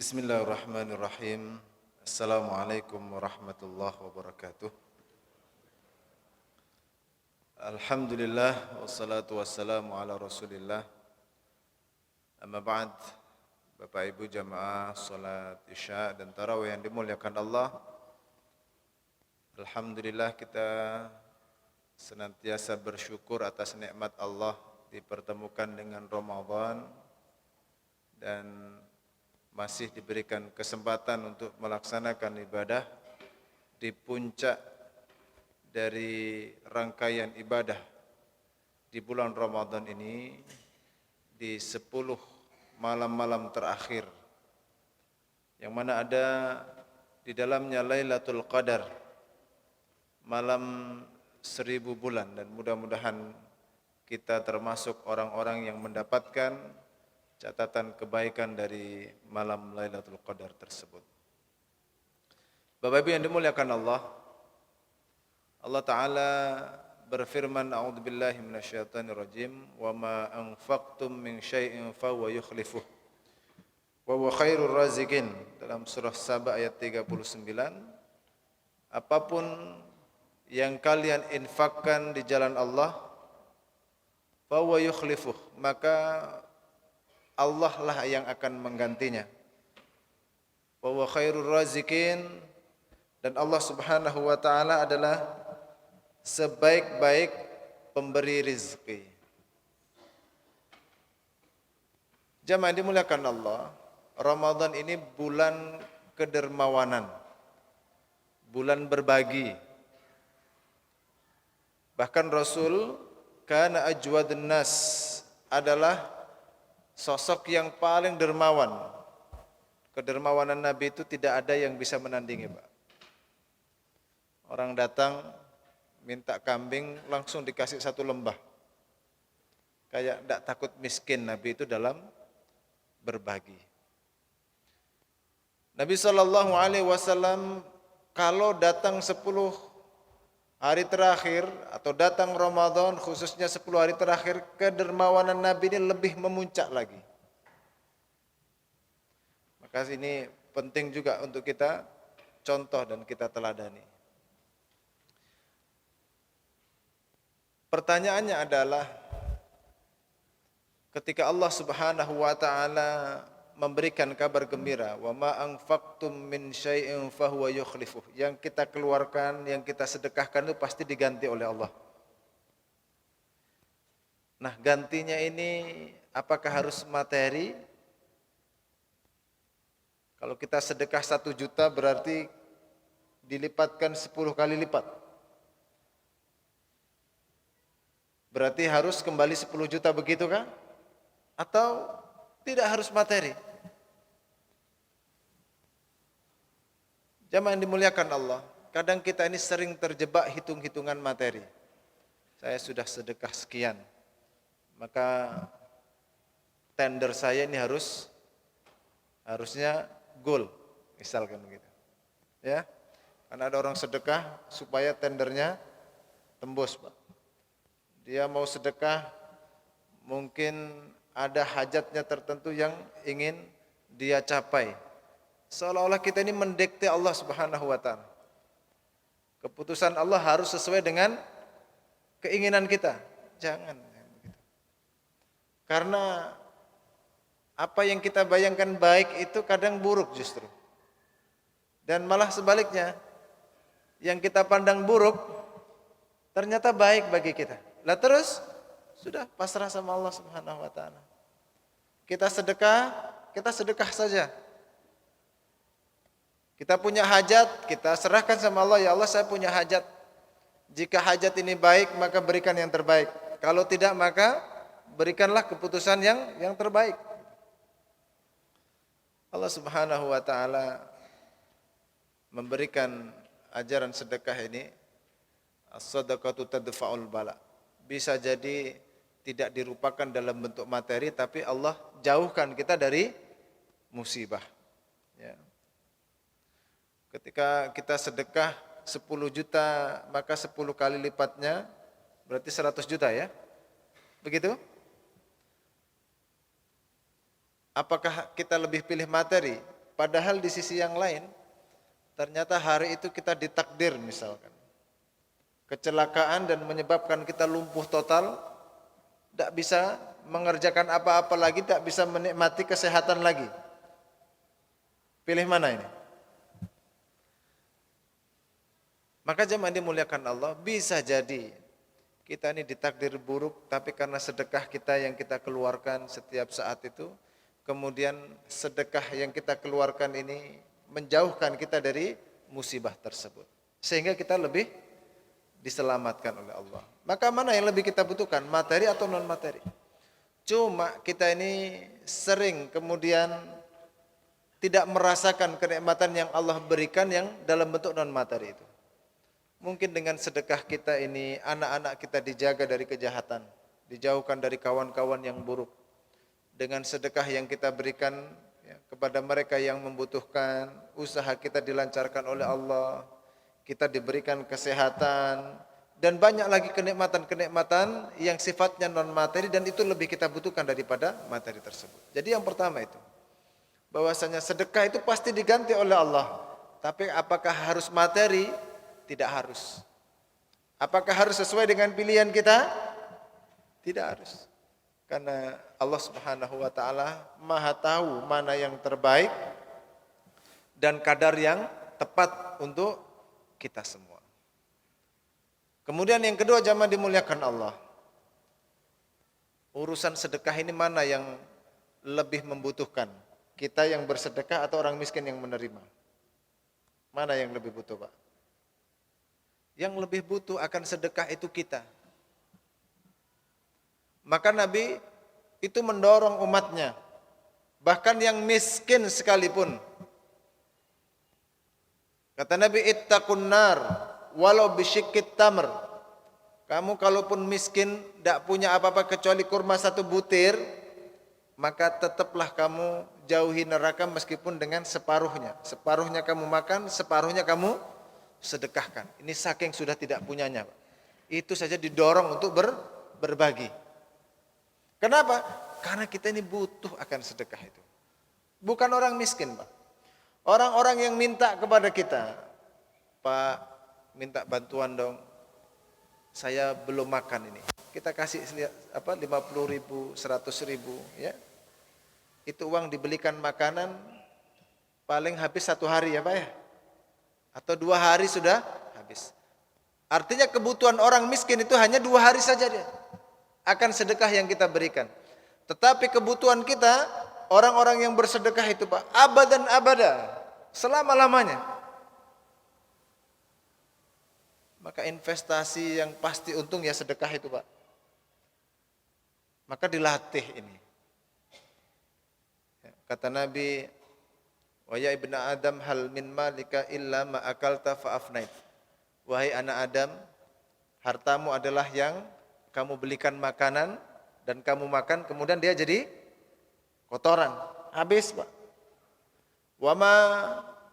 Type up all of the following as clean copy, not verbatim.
Bismillahirrahmanirrahim. Assalamualaikum warahmatullahi wabarakatuh. Alhamdulillah wassalatu wassalamu ala Rasulillah. Amma ba'd. Bapak Ibu jamaah salat Isya dan tarawih yang dimuliakan Allah. Alhamdulillah kita senantiasa bersyukur atas nikmat Allah dipertemukan dengan Ramadan dan masih diberikan kesempatan untuk melaksanakan ibadah di puncak dari rangkaian ibadah di bulan Ramadan ini, di 10 malam-malam terakhir yang mana ada di dalamnya Lailatul Qadar, malam 1000 bulan, dan mudah-mudahan kita termasuk orang-orang yang mendapatkan catatan kebaikan dari malam Lailatul Qadar tersebut. Bapak Ibu yang dimuliakan Allah, Allah Ta'ala berfirman, A'udzubillahi minasyaitonirrajim, wa ma anfaqtum min syai'in fahuwa yukhlifuh wa huwa khairur raziqin, dalam surah Saba ayat 39. Apapun yang kalian infakkan di jalan Allah, fahuwa yukhlifuh, maka Allah lah yang akan menggantinya. Wa huwa khairur raziqin, dan Allah Subhanahu wa taala adalah sebaik-baik pemberi rezeki. Jamaah dimuliakan Allah, Ramadan ini bulan kedermawanan, bulan berbagi. Bahkan Rasul kana ajwadun nas adalah sosok yang paling dermawan. Kedermawanan Nabi itu tidak ada yang bisa menandingi, Pak. Orang datang minta kambing, langsung dikasih 1 lembah. Kayak tidak takut miskin Nabi itu dalam berbagi. Nabi SAW kalau datang 10 hari terakhir atau datang Ramadan, khususnya 10 hari terakhir, kedermawanan Nabi ini lebih memuncak lagi. Maka ini penting juga untuk kita contoh dan kita teladani. Pertanyaannya adalah, ketika Allah Subhanahu wa taala memberikan kabar gembira, wa ma anfaqtum min syai'in fahuwa yukhlifuh, yang kita keluarkan, yang kita sedekahkan itu pasti diganti oleh Allah. Nah, gantinya ini apakah harus materi? Kalau kita sedekah 1 juta berarti dilipatkan 10 kali lipat. Berarti harus kembali 10 juta, begitu kan? Atau tidak harus materi? Jamaah yang dimuliakan Allah, kadang kita ini sering terjebak hitung-hitungan materi. Saya sudah sedekah sekian, maka tender saya ini harusnya goal, misalkan begitu. Ya. Karena ada orang sedekah supaya tendernya tembus, Pak. Dia mau sedekah, mungkin ada hajatnya tertentu yang ingin dia capai. Seolah-olah kita ini mendikte Allah Subhanahu wa taala. Keputusan Allah harus sesuai dengan keinginan kita. Jangan begitu. Karena apa yang kita bayangkan baik itu kadang buruk justru. Dan malah sebaliknya, yang kita pandang buruk ternyata baik bagi kita. Lah terus sudah pasrah sama Allah Subhanahu wa taala. Kita sedekah saja. Kita punya hajat, kita serahkan sama Allah, ya Allah saya punya hajat. Jika hajat ini baik, maka berikan yang terbaik. Kalau tidak, maka berikanlah keputusan yang terbaik. Allah Subhanahu wa taala memberikan ajaran sedekah ini, as-shadaqatu tadfa'ul bala. Bisa jadi tidak dirupakan dalam bentuk materi, tapi Allah jauhkan kita dari musibah. Ya. Ketika kita sedekah 10 juta, maka 10 kali lipatnya berarti 100 juta ya. Begitu? Apakah kita lebih pilih materi? Padahal di sisi yang lain, ternyata hari itu kita ditakdir misalkan. Kecelakaan dan menyebabkan kita lumpuh total, tidak bisa mengerjakan apa-apa lagi, tidak bisa menikmati kesehatan lagi. Pilih mana ini? Maka jemaah dimuliakan Allah, bisa jadi kita ini ditakdir buruk, tapi karena sedekah kita yang kita keluarkan setiap saat itu, kemudian sedekah yang kita keluarkan ini menjauhkan kita dari musibah tersebut. Sehingga kita lebih diselamatkan oleh Allah. Maka mana yang lebih kita butuhkan, materi atau non materi? Cuma kita ini sering kemudian tidak merasakan kenikmatan yang Allah berikan yang dalam bentuk non materi itu. Mungkin dengan sedekah kita ini anak-anak kita dijaga dari kejahatan, dijauhkan dari kawan-kawan yang buruk. Dengan sedekah yang kita berikan ya, kepada mereka yang membutuhkan, usaha kita dilancarkan oleh Allah, kita diberikan kesehatan, dan banyak lagi kenikmatan-kenikmatan yang sifatnya non materi dan itu lebih kita butuhkan daripada materi tersebut. Jadi yang pertama itu, bahwasanya sedekah itu pasti diganti oleh Allah. Tapi apakah harus materi? Tidak harus. Apakah harus sesuai dengan pilihan kita? Tidak harus. Karena Allah Subhanahu wa taala Maha tahu mana yang terbaik dan kadar yang tepat untuk kita semua. Kemudian yang kedua, jamaah dimuliakan Allah. Urusan sedekah ini mana yang lebih membutuhkan? Kita yang bersedekah atau orang miskin yang menerima? Mana yang lebih butuh, Pak? Yang lebih butuh akan sedekah itu kita. Maka Nabi itu mendorong umatnya, bahkan yang miskin sekalipun. Kata Nabi, ittaqun nar walau bisyikkit tamr. Kamu kalaupun miskin, tidak punya apa-apa kecuali kurma satu butir, maka tetaplah kamu jauhi neraka meskipun dengan separuhnya. Separuhnya kamu makan, separuhnya kamu sedekahkan. Ini saking sudah tidak punyanya, Pak. Itu saja didorong untuk berbagi. Kenapa? Karena kita ini butuh akan sedekah itu. Bukan orang miskin, Pak. Orang-orang yang minta kepada kita, Pak, minta bantuan dong. Saya belum makan ini. Kita kasih 50.000, 100.000, ya. Itu uang dibelikan makanan paling habis 1 hari ya, Pak ya. Atau 2 hari sudah habis. Artinya kebutuhan orang miskin itu hanya 2 hari saja dia akan sedekah yang kita berikan. Tetapi kebutuhan kita, orang-orang yang bersedekah itu, Pak, abadan abada, selama-lamanya. Maka investasi yang pasti untung ya sedekah itu, Pak. Maka dilatih ini. Kata Nabi, wa ya ibnu Adam hal min malika illa ma akalta fa afnait. Wahai anak Adam, hartamu adalah yang kamu belikan makanan dan kamu makan, kemudian dia jadi kotoran, habis, Pak. Wa ma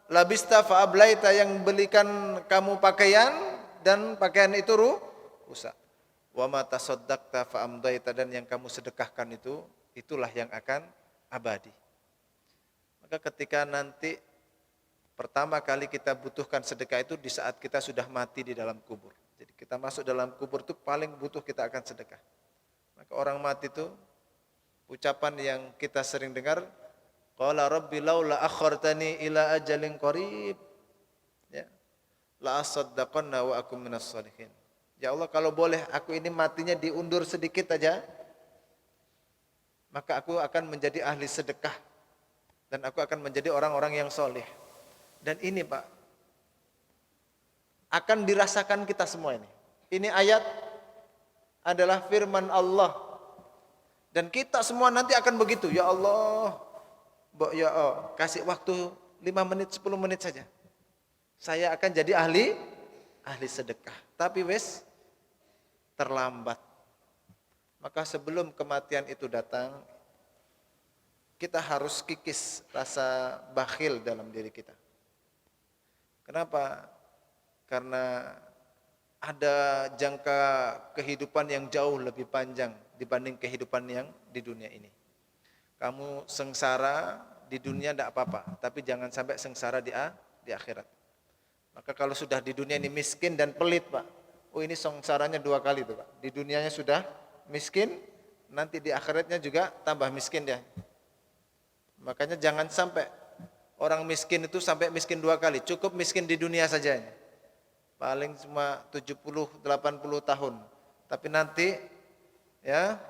labista fa ablaita, yang belikan kamu pakaian dan pakaian itu rusak. Wa ma tasaddaqta fa amdaita, dan yang kamu sedekahkan itu, itulah yang akan abadi. Maka ketika nanti pertama kali kita butuhkan sedekah itu di saat kita sudah mati di dalam kubur. Jadi kita masuk dalam kubur itu paling butuh kita akan sedekah. Maka orang mati itu ucapan yang kita sering dengar, qala rabbi laula akhartani ila ajalin qarib, ya, la asaddaqanna wa akum minas shalihin. Ya Allah, kalau boleh aku ini matinya diundur sedikit aja, maka aku akan menjadi ahli sedekah dan aku akan menjadi orang-orang yang soleh. Dan ini, Pak, akan dirasakan kita semua ini. Ini ayat adalah firman Allah. Dan kita semua nanti akan begitu. Ya Allah, ya Allah, kasih waktu 5 menit, 10 menit saja. Saya akan jadi ahli sedekah. Tapi wes terlambat. Maka sebelum kematian itu datang, kita harus kikis rasa bakhil dalam diri kita. Kenapa? Karena ada jangka kehidupan yang jauh lebih panjang dibanding kehidupan yang di dunia ini. Kamu sengsara di dunia tidak apa-apa, tapi jangan sampai sengsara di akhirat. Maka kalau sudah di dunia ini miskin dan pelit, Pak, oh ini sengsaranya 2 kali tuh, Pak. Di dunianya sudah miskin, nanti di akhiratnya juga tambah miskin dia. Makanya jangan sampai orang miskin itu sampai miskin 2 kali. Cukup miskin di dunia saja. Paling cuma 70-80 tahun. Tapi nanti ya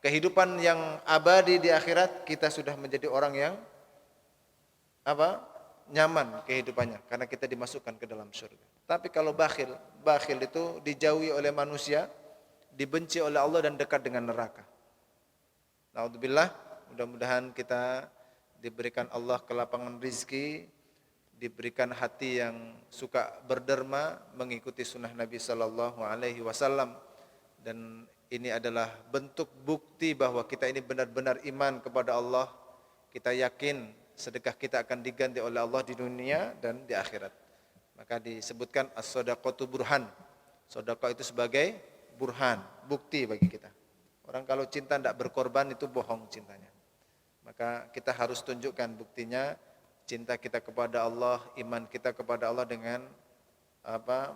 kehidupan yang abadi di akhirat kita sudah menjadi orang yang nyaman kehidupannya karena kita dimasukkan ke dalam surga. Tapi kalau bakhil itu dijauhi oleh manusia, dibenci oleh Allah dan dekat dengan neraka. Naudzubillah, mudah-mudahan kita diberikan Allah kelapangan rizki, diberikan hati yang suka berderma mengikuti sunnah Nabi Sallallahu Alaihi Wasallam, dan ini adalah bentuk bukti bahwa kita ini benar-benar iman kepada Allah. Kita yakin sedekah kita akan diganti oleh Allah di dunia dan di akhirat. Maka disebutkan as-shadaqatu burhan. Sedekah itu sebagai burhan, bukti bagi kita. Orang kalau cinta tidak berkorban itu bohong cintanya. Maka kita harus tunjukkan buktinya cinta kita kepada Allah, iman kita kepada Allah dengan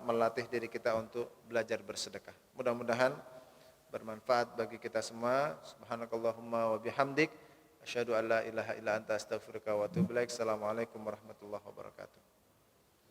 melatih diri kita untuk belajar bersedekah. Mudah-mudahan bermanfaat bagi kita semua. Subhanakallahumma wa bihamdik asyhadu an la ilaha illa anta astaghfiruka wa atubu ilaik. Assalamualaikum warahmatullahi wabarakatuh.